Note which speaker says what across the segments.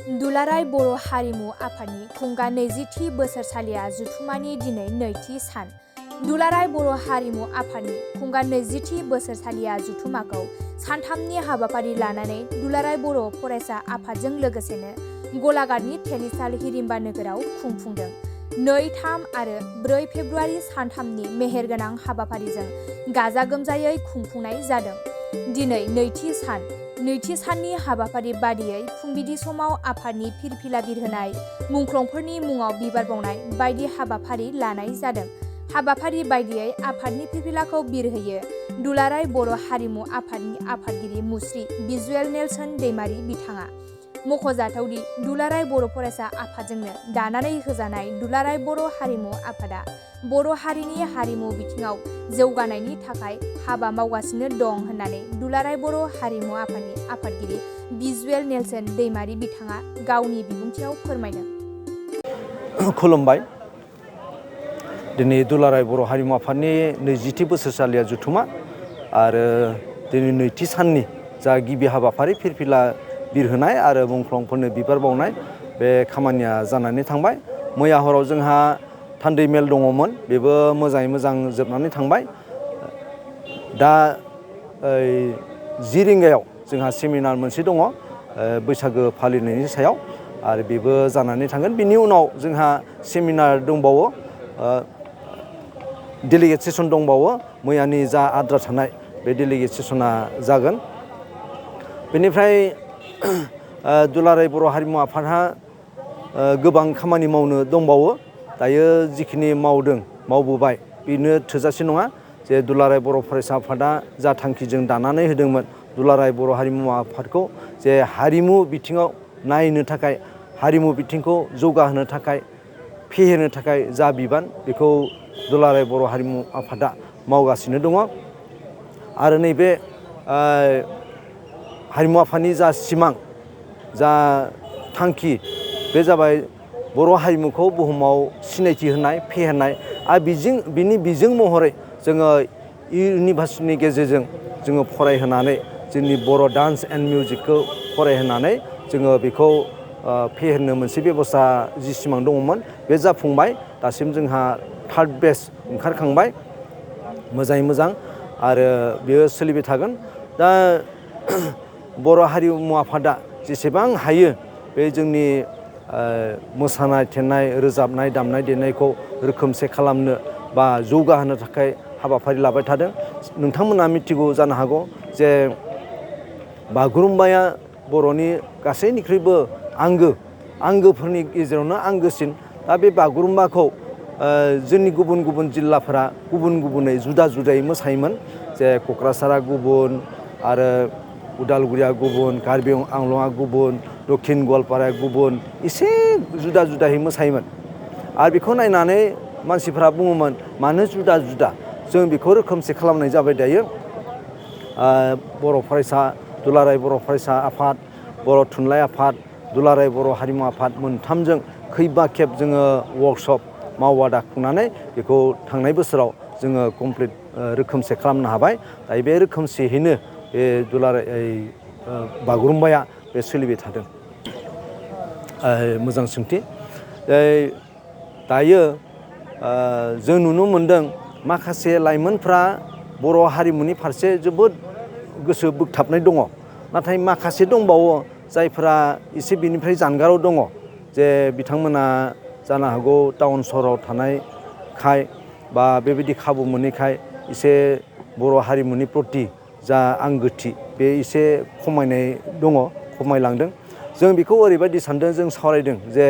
Speaker 1: दुलाराय बर' हारिमु आफादनि खुंगा 20थि बोसोरसालिया जथुम्मानि दिनै 2थि सान। दुलाराय बर' हारिमु आफादनि खुंगा 20थि बोसोरसालिया जथुम्माखौ सानथामनि हाबाफारि लानानै दुलाराय बर' फरायसा आफादजों लोगोसेनो गलाघाटनि थेलिसाल हिरिम्बा नोगोराव खुंफुंदों। 2, 3 आरो 4 फेब्रुआरि सानथामनि मेहेरगोनां हाबाफारिजों गाजा गोमजायै खुंफुंनाय जादों। दिनै नैथि सान। नैथि साननि हाबाफारि बादियै फुंबिलि समाव आफादनि फिरफिला बिरहोनाय, मुंख्लंफोरनि मुङाव बिबार बावनाय बायदि हाबाफारि लानाय जादों। हाबाफारि बायदियै आफादनि फिरफिलाखौ बिरहोयो दुलाराय बर' हारिमु आफादनि आफादगिरि मुस्रि भिजुएल नेलसन दैमारि बिथाङा। मख'जाथावदि दुलाराय बर' फरायसा आफादजोंनो दानानै होजानाय दुलाराय बर' हारिमु आफादा बर' हारिनि हारिमु बिथिङाव जौगानायनि थाखाय हाबा मावगासिनो दं होननानै दुलाराय बर' हारिमु आफादनि आफादगिरि भिजुएल नेलसन दैमारि बिथाङा गावनि बिबुंथियाव फोरमायदों।
Speaker 2: खुलुमबाय। दिनै दुलाराय बर' हारिमु आफादनि 20थि बोसोरसालिया जथुम्मा आरो दिनै नैथि साननि जा गिबि हाबाफारि फिरफिला बिरहोनाय आरो मुंख्लंफोरनो बिबार बावनाय बे खामानिया जानानै थांबाय। मैया हराव जोंहा थान्दै मेल दङमोन, बेबो मोजाङै मोजां जोबनानै थांबाय। दा 10 रिंगायाव जोंहा सेमिनार मोनसे दङ बैसागो फालिनायनि सायाव आरो बेबो जानानै थांगोन। बिनि उनाव जोंहा सेमिनार दंबावो, डेलिगेट सेसन दंबावो। मैयानि जा आद्रा थानाय बे डेलिगेट सेसना जागोन। बेनिफ्राय दुलाराय बर' हारिमु आफादहा गोबां खामानि मावनो दंबावो। दायो जिखिनि मावबोबाय बेनो थोजासे नङा। जे दुलाराय बर' फरायसा आफादा जा थांखिजों दानानै होदोंमोन दुलाराय बर' हारिमु आफादखौ जे हारिमु बिथिङाव नायनो थाखाय, हारिमु बिथिंखौ जौगाहोनो थाखाय, फेहेरनो थाखाय जा बिबान बेखौ दुलाराय बर' हारिमु आफादा मावगासिनो दङ। आरो नैबे हारिमु आफादनि जा सिमां, जा थांखि, बे जाबाय बर' हारिमुखौ बुहुमाव सिनायथि होनाय, फेहेरनाय आरो बिनि बिजों महरै जोङो इउनिभार्सिटिनि गेजेरजों जोङो फरायहोनानै जोंनि बर' डान्स एन्ड मिउजिकखौ फरायहोनानै जोङो बेखौ फेहेरनो मोनसे बेबस्था जि सिमां दङमोन बे जाफुंबाय। दासिम जोंहा 3rd बेच ओंखारखांबाय मोजाङै मोजां आरो बेयो सोलिबाय थागोन। दा बर' हारिमु आफादा जेसेबां हायो बे जोंनि मोसानाय, थेनाय, रोजाबनाय, दामनाय देनायखौ रोखोमसे खालामनो बा जौगाहोनो थाखाय हाबाफारि लाबाय थादों। नोंथांमोना मिथिगौ जानो हागौ जे बागुरुम्बाया बर'नि गासैनिख्रुइबो आंगोफोरनि गेजेरावनो आंगोसिन। दा बे बागुरुम्बाखौ जोंनि गुबुन गुबुन जिल्लाफोरा गुबुन गुबुनै जुदा जुदायै मोसायोमोन। जे क'क्राझारा गुबुन आरो उदालगुरिया गुबुन, कार्बि आंलंआ गुबुन, दक्षिण गवालपाराया गुबुन, एसे जुदा जुदायै मोसायोमोन। आरो बेखौ नायनानै मानसिफ्रा बुङोमोन मानो जुदा जुदा, जों बेखौ रोखोमसे खालामनाय जाबाय दायो। दुलाराय बर' फरायसा आफाद, बर' थुनलाइ आफाद, दुलाराय बर' हारिमु आफाद मोनथामजों खैबा खेब जोङो वर्कशप मावबादा खुंनानै बेखौ थांनाय बोसोराव जोङो कमप्लिट रोखोमसे खालामनो हाबाय। दायो बे रोखोमसेयैनो बे दुलाराय बागुरुम्बाया बे सोलिबाय थादों। मोजां सोंथि। दायो जों नुनो मोनदों माखासे लाइमोनफ्रा बर' हारिमुनि फारसे जोबोद गोसो बोगथाबनाय दङ। नाथाय माखासे दंबावो जायफ्रा एसे बिनिफ्राय जानगाराव दङ। जे बिथांमोना जानो हागौ टाउन सहराव थानायखाय बा बेबायदि खाबु मोनैखाय एसे बर' हारिमुनि प्रति जा आंगोथि बे एसे खमायनाय दङ, खमायलांदों। जों बेखौ ओरैबायदि सानदों, जों सावरायदों जे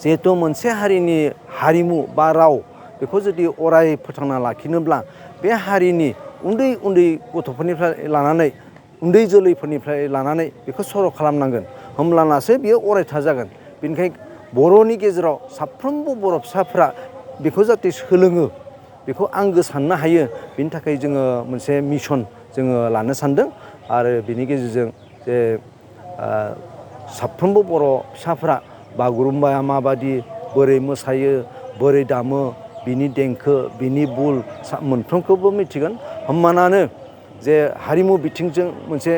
Speaker 2: जिहेथु मोनसे हारिनि हारिमु बा राव बेखौ जुदि अराय फोथांना लाखिनोब्ला बे हारिनि उन्दै उन्दै गथ'फोरनिफ्राय लानानै, उन्दै जोलैफोरनिफ्राय लानानै बेखौ सर' खालामनांगोन। होमब्लानासो बियो अरायथा जागोन। बेनिखायनो बर'नि गेजेराव साफ्रोमबो बर' फिसाफ्रा बेखौ जाहाथे सोलोङो, बेखौ आंगो साननो हायो, बेनि थाखाय जोङो मोनसे मिशन जोङो लानो सानदों। आरो बेनि गेजेरजों जे साफ्रोमबो बर' फिसाफ्रा बागुरुम्बाया माबादि, बोरै मोसायो, बोरै दामो, बिनि देंखो, बिनि बुल मोनफ्रोमखौबो मिथिगोन। होमबानानो जे हारिमु बिथिंजों मोनसे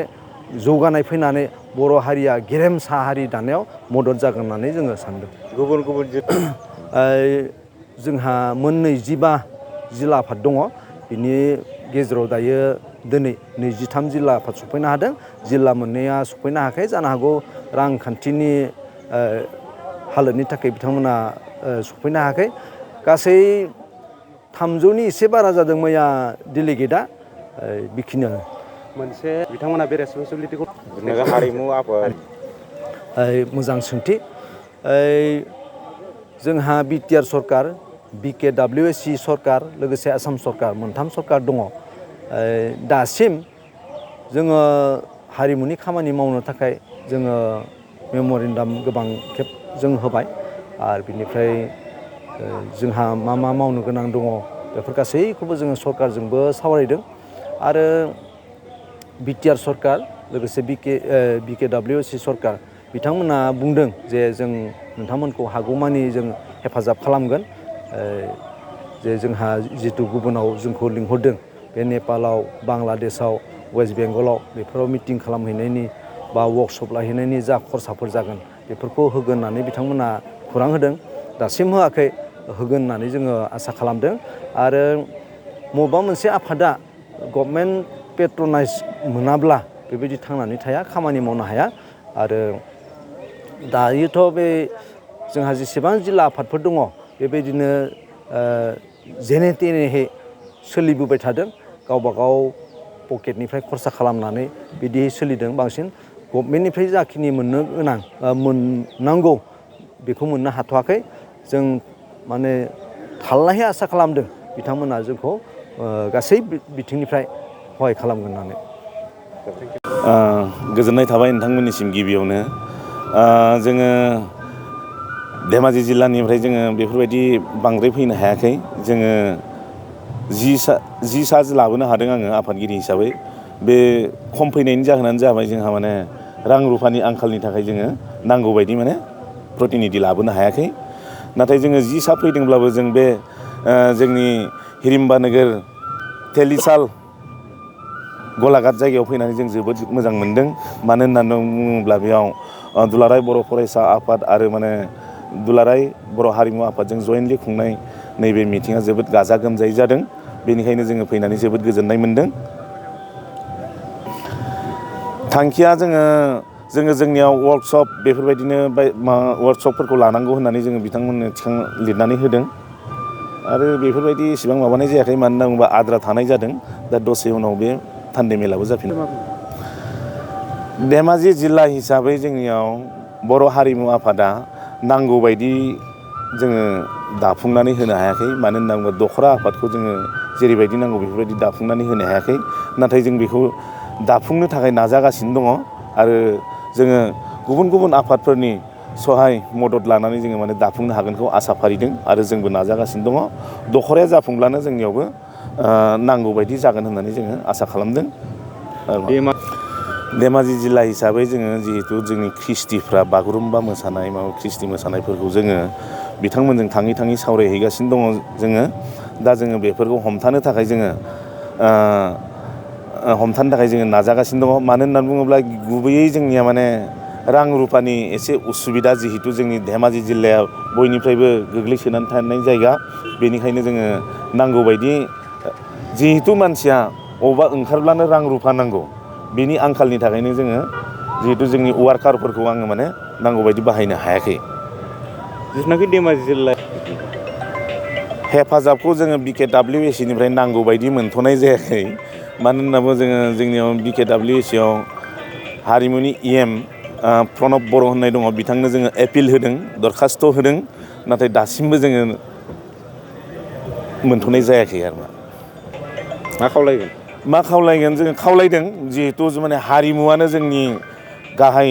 Speaker 2: जौगानाय फैनानै बर' हारिया गेरेमसा हारि दानायाव मदद जागोन होननानै जोङो सानदों।
Speaker 3: गुबुन गुबुन
Speaker 2: जोंहा मोन 25 जिल्ला आफाद दङ। बिनि गेजेराव दायो दिनै 23 जिल्ला आफाद सफैनो हादों। जिल्ला मोननैया सफैनो हायाखै, जानो हागौ रांखान्थिनि हालोदनि थाखाय बिथांमोना सफैनो हायाखै। गासै 300नि एसे बारा जादों मैया डेलिगेटआ, बेखिनियानो।
Speaker 3: मोनसे बिथांमोना बे रेसपन्सिबिलिटिखौ हारिमु आफाद
Speaker 2: मोजां सोंथि। जोंहा बिटिआर सरकार, BKWSC सरकार, लोगोसे आसाम सरकार, मोनथाम सरकार दङ। दासिम जोङो हारिमुनि खामानि मावनो थाखाय जोङो मेम'रेन्डाम गोबां खेब जों होबाय आरो बिनिफ्राय जोंहा मा मा मावनो गोनां दङ बेफोर गासैखौबो जोङो सरकारजोंबो सावरायदों। आरो बिटिआर सरकार लोगोसे BKWSC सरकार बिथांमोना बुंदों जे जों नोंथांमोनखौ हागौमानि जों हेफाजाब खालामगोन। जे जोंहा जिथु गुबुनाव जोंखौ लिंहरदों बे नेपालाव, बांलादेशआव, वेस्ट बेंगलाव बेफोराव मिटिं खालामहैनायनि बा वर्कशप लाहैनायनि जा खरसाफोर जागोन बेफोरखौ होगोन होननानै बिथांमोना खौरां होदों। दासिम होआखै, होगोन होननानै जोङो आसा खालामदों। आरो बबेबा मोनसे आफादा गभर्नमेन्ट पेट्रनाइज मोनाब्ला बेबायदि थांनानै थाया, खामानि मावनो हाया। आरो दायोथ' बे जोंहा जेसेबां जिल्ला आफादफोर दङ बेबायदिनो जेने थेनेहै सोलिबोबाय थादों। गावबा गाव पकेटनिफ्राय खरसा खालामनानै बिदि सोलिदों। बांसिन गभर्नमेन्टनिफ्राय जाखिनि मोननो गोनां मोननांगौ बेखौ मोननो हाथ'वाखै। जों माने थाल्लायै आसा खालामदों बिथांमोना जोंखौ गासै बिथिंनिफ्राय सहाय खालामगोन होननानै।
Speaker 4: गोजोननाय थाबाय नोंथांमोननिसिम गिबियावनो। जोङो धेमाजि जिल्लानिफ्राय जोङो बेफोरबायदि बांद्राय फैनो हायाखै। जोङो 10 सा लाबोनो हादों आङो आफादगिरि हिसाबै। बे खम फैनायनि जाहोनानो जाबाय जोंहा माने रां रुफानि आंखालनि थाखाय जोङो नांगौ बायदि माने प्रतिनिधि लाबोनो हायाखै। नाथाय जोङो 10 सा फैदोंब्लाबो जों बे जोंनि हिरिम्बा नोगोर तेलिसाल गलाघाट जायगायाव फैनानै जों जोबोद मोजां मोनदों। मानो होननानै बुङोब्ला बेयाव दुलाराय बर' फरायसा आफाद आरो माने दुलाराय बर' हारिमु आफादजों जयेन्टलि खुंनाय नैबे मिटिङा जोबोद गाजा गोमजायै जादों। बेनिखायनो जोङो फैनानै जोबोद गोजोननाय मोनदों। थांखिया जोङो जोंनियाव वर्कशप बेफोरबायदिनो वर्कशपफोरखौ लानांगौ होननानै जोङो बिथांमोननो लिरनानै होदों। आरो बेफोरबायदि इसेबां माबानाय जायाखै, मानो होनना बुङोबा आद्रा थानाय जादों। दा दसे उनाव बे थान्दै मेलाबो जाफिनो। धेमाजि जिल्ला हिसाबै जोंनियाव बर' हारिमु आफादा नांगौबायदि जोङो दाफुंनानै होनो हायाखै। मानो होनना बुङोबा दखरा आफादखौ जोङो जेरैबायदि नांगौ बेफोरबायदि दाफुंनानै होनो हायाखै। नाथाय जों बेखौ दाफुंनो थाखाय नाजागासिनो दङ। आरो जोङो गुबुन गुबुन आफादफोरनि सहाय मदद लानानै जोङो माने दाफुंनो हागोनखौ आसा फारिदों आरो जोंबो नाजागासिनो दङ। दखराया जाफुंब्लानो जोंनियावबो नांगौ बायदि जागोन होननानै जोङो आसा खालामदों। धेमाजि जिल्ला हिसाबै जोङो जिहेथु जोंनि ख्रिस्टिफ्रा बागुरुम्बा मोसानाय ख्रिस्टि मोसानायफोरखौ जोङो बिथांमोनजों थाङै थाङै सावरायहैगासिनो दङ जोङो। दा जोङो बेफोरखौ हमथानो थाखाय जोङो नाजागासिनो दङ। मानो होननानै बुङोब्ला गुबैयै जोंनिया माने रां रुफानि एसे उसुबिदा, जिहेतु जोंनि धेमाजि जिल्लाया बयनिफ्रायबो गोग्लैसोनानै थानाय जायगा। बेनिखायनो जोङो नांगौबायदि, जिहेतु मानसिया अबावबा ओंखारब्लानो रां रुफा नांगौ, बेनि आंखालनि थाखायनो जोङो जिहेतु जोंनि वार्कारफोरखौ आङो माने नांगौबायदि बाहायनो हायाखै।
Speaker 3: जिथुनाखि धेमाजि जिल्ला
Speaker 4: हेफाजाबखौ जोङो BKWSCनिफ्राय नांगौ बायदि मोनथ'नाय जायाखै। मानो होनना बुङोब्ला जोंनियाव BKWSCआव हारिमुनि EM प्रणब बर' होननाय दङ, बिथांनो जोङो एपिल होदों, दरखास्थ' होदों। नाथाय दासिमबो जोङो मोनथ'नाय जायाखै आरो मा खावलायगोन जोङो खावलायदों। जिहेथु माने हारिमुवानो जोंनि गाहाय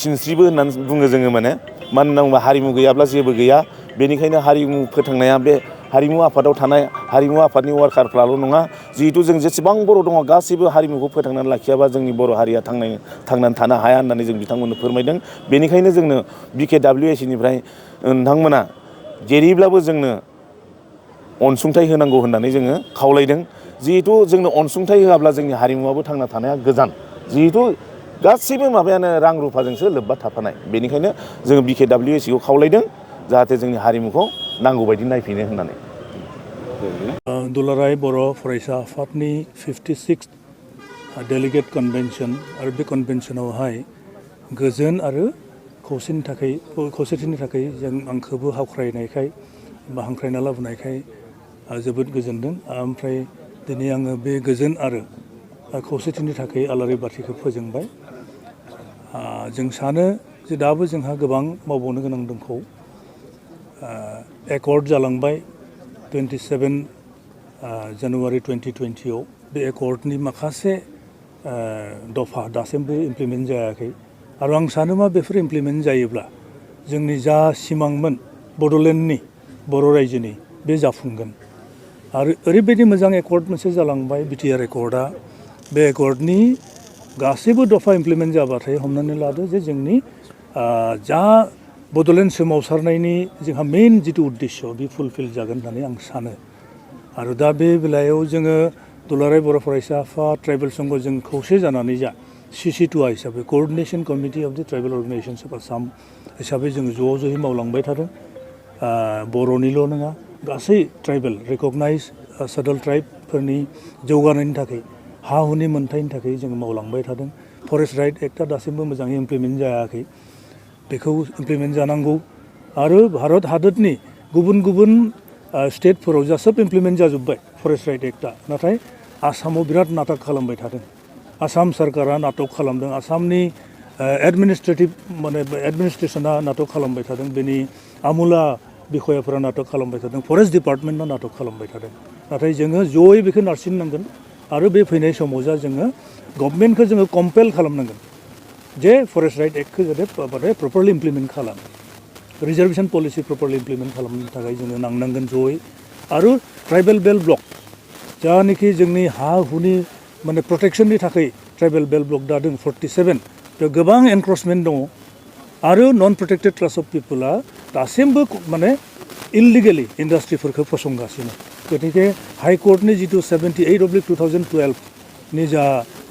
Speaker 4: सिनस्रिबो होननानै बुङो जोङो। मानो होनना बुङोबा हारिमु गैयाब्ला जेबो गैया। बेनिखायनो हारिमु फोथांनाया बे हारिमु आफादाव थानाय हारिमु आफादनि वार्कारफ्राल' नङा, जिहेतु जों जेसेबां बर' दङ गासैबो हारिमुखौ फोथांनानै लाखियाबा जोंनि बर' हारिया थांनानै थानो हाया होननानै जों बिथांमोननो फोरमायदों। बेनिखायनो जोंनो BKWSCनिफ्राय नोंथांमोना जेरैब्लाबो जोंनो अनसुंथाइ होनांगौ होननानै जोङो खावलायदों। जिहेतु जोंनो अनसुंथाइ होआब्ला जोंनि हारिमुवाबो थांना थानाया गोजान। जिहेतु गासैबो माबायानो रां रुफाजोंसो लोब्बा थाफानाय। बेनिखायनो जोङो BKWSCखौ खावलायदों जाहाथे जोंनि हारिमुखौ नांगौ बायदि नायफिनो होननानै।
Speaker 5: दुलाराय बर' फरायसा आफादनि 56 डेलिगेट कनभेनसन आरो बे कनभेनसनावहाय गोजोन आरो खौसेथिनि थाखाय जों आंखौबो हांख्रायनायखाय बा हांख्रायना लाबोनायखाय जोबोद गोजोनदों। ओमफ्राय दिनै आङो बे गोजोन आरो खौसेथिनि थाखाय आलारि बाथिखौ फोजोंबाय। जों सानो जे दाबो जोंहा गोबां मावबावनो गोनां दंखौ। एकर्ड जालांबाय 27 जानुवारि 2020 बे एकर्डनि माखासे दफा दासिमबो इमप्लिमेन्ट जायाखै आरो आं सानो मा बेफोर इमप्लिमेन्ट जायोब्ला जोंनि जा सिमांमोन बड'लेण्डनि बर' रायजोनि बे जाफुंगोन। आरो ओरैबायदि मोजां एकर्ड मोनसे जालांबाय BTR एकर्डआ। बे एकर्डनि गासैबो दफा इमप्लिमेन्ट जाबाथाय हमनानै लादो जे जोंनि जा बड'लेण्ड सोमावसारनायनि जोंहा मेइन जिथु उद्देश्य बे फुलफिल जागोन होननानै आं सानो। आरो दा बे बेलायाव जोङो दुलाराय बर' फरायसा आफाद ट्राइबेल संघ जों खौसे जानानै जा CC2A हिसाबै क'अर्डिनेशन कमिटि अफ द ट्राइबेल अर्गेनाइजेशन्स अफ आसाम हिसाबै जोङो ज'यै मावलांबाय थादों। बर'निल' नङा गासै ट्राइबेल रिकगनाइज सेडुल ट्राइबफोरनि जौगानायनि थाखाय हा हुनि मोनथायनि थाखाय जोङो मावलांबाय थादों। फरेस्ट राइट एक्टआ दासिमबो मोजाङै इमप्लिमेन्ट जायाखै, बेखौ इमप्लिमेन्ट जानांगौ। आरो भारत हादरनि गुबुन गुबुन स्टेटफोराव जा सोब इमप्लिमेन्ट जाजोब्बाय फरेस्ट राइट एक्टआ, नाथाय आसामाव बिराद नाटक खालामबाय थादों। आसाम सरकारा नाटक खालामदों, आसामनि एडमिनिस्ट्रेसना नाटक खालामबाय थादों, बेनि आमुला बिखयाफोरा नाटक खालामबाय थादों, फरेस्ट डिपार्टमेन्टआ नाटक खालामबाय थादों। नाथाय जोङो जयै बेखौ नारसिननांगोन आरो बे फैनाय समाव जा जोङो गभर्नमेन्टखौ जोङो कम्पेल खालामनांगोन जे फरेस्ट राइट एक्टखौ जाहाथे प्रपारलि इमप्लिमेन्ट खालामो। रिजार्भेसन पलिसि प्रपारलि इमप्लिमेन्ट खालामनो थाखाय जोङो नांनांगोन जयै। आरो ट्राइबेल बेल्ट ब्लक जानाखि जोंनि हा हुनि प्रटेक्शननि थाखाय ट्राइबेल बेल्ट ब्लक दादों 47, बेयाव गोबां एनक्रचमेन्ट दङ। आरो नन प्रोटेक्टेड क्लास अफ पिपला दासिमबो इललिगेलि इन्डास्ट्रिफोरखौ फसंगासिनो। गतिके हाइकर्टनि जिथु 78/2012 नि जा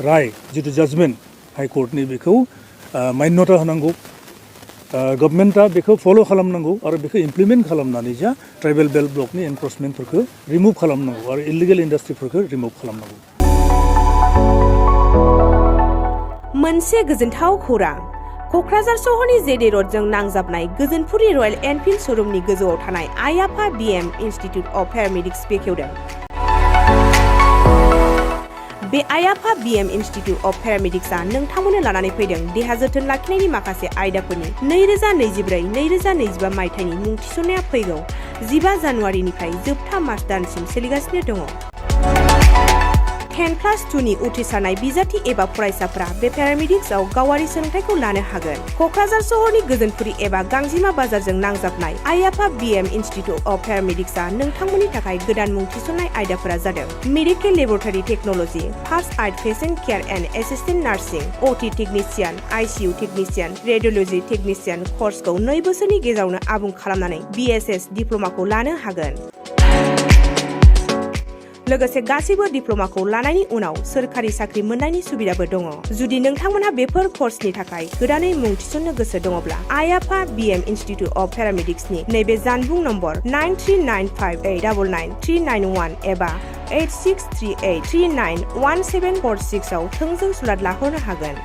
Speaker 5: राय जिथु जाजमेन्ट हाइकर्टनि बेखौ मान्यता होनांगौ। गभर्नमेन्टआ बेखौ फल' खालामनांगौ आरो बेखौ इमप्लिमेन्ट खालामनानै जा ट्राइबेल बेल्ट ब्लकनि एनक्रचमेन्टफोरखौ रिमुभ खालामनांगौ आरो इललिगेल इन्डास्ट्रिफोरखौ रिमुभ खालामनांगौ।
Speaker 6: मोनसे गोजोनथाव खौरां। क'क्राझार सहरनि जेडे रडजों नांजाबनाय गोजोनपुरि रयेल एनफिल्ड श'रुमनि गोजौआव थानाय आइ-आफा BM इनस्टिट्युट अफ पेरामेडिक्स बेखेवदों। बे आइ-आफा BM इनस्टिट्युट अफ पेरामेडिक्सआ नोंथांमोननो लानानै फैदों देहा जोथोन लाखिनायनि माखासे आयदाफोरनि 2024-2025 मायथाइनि मुं थिसननाया फैगौ 15 जानुवारिनिफ्राय जोबथा मार्च दानसिम सोलिगासिनो दङ। 10+2नि उथ्रिसारनाय बिजाथि एबा फरायसाफोरा बे पेरामेडिक्सआव गावारि सोलोंथाइखौ लानो हागोन। क'क्राझार सहरनि गोजोनपुरि एबा गांजिमा बाजारजों नांजाबनाय आइ-आफा BM इनस्टिट्युट अफ पेरामेडिक्सआ नोंथांमोननि थाखाय गोदान मुं थिसननाय आयदाफोरा जादों medical laboratory technology, first aid patient care and assistant nursing, OT technician, ICU technician, radiology technician कर्सखौ 2 बोसोरनि गेजेरावनो आबुं खालामनानै BSS डिप्ल'माखौ लानो हागोन। लोगोसे गासैबो डिप्ल'माखौ लानायनि उनाव सोरखारि साख्रि मोननायनि सुबिदाबो दङ। जुदि नोंथांमोनहा बेफोर कर्सनि थाखाय गोदानै मुं थिसननो गोसो दङब्ला आइ-आफा BM इनस्टिट्युट अफ पेरामेडिक्सनि नैबे जानबुं नम्बर 9395899391 एबा 8638391746 आव थोंजों सुलाद लाहरनो हागोन।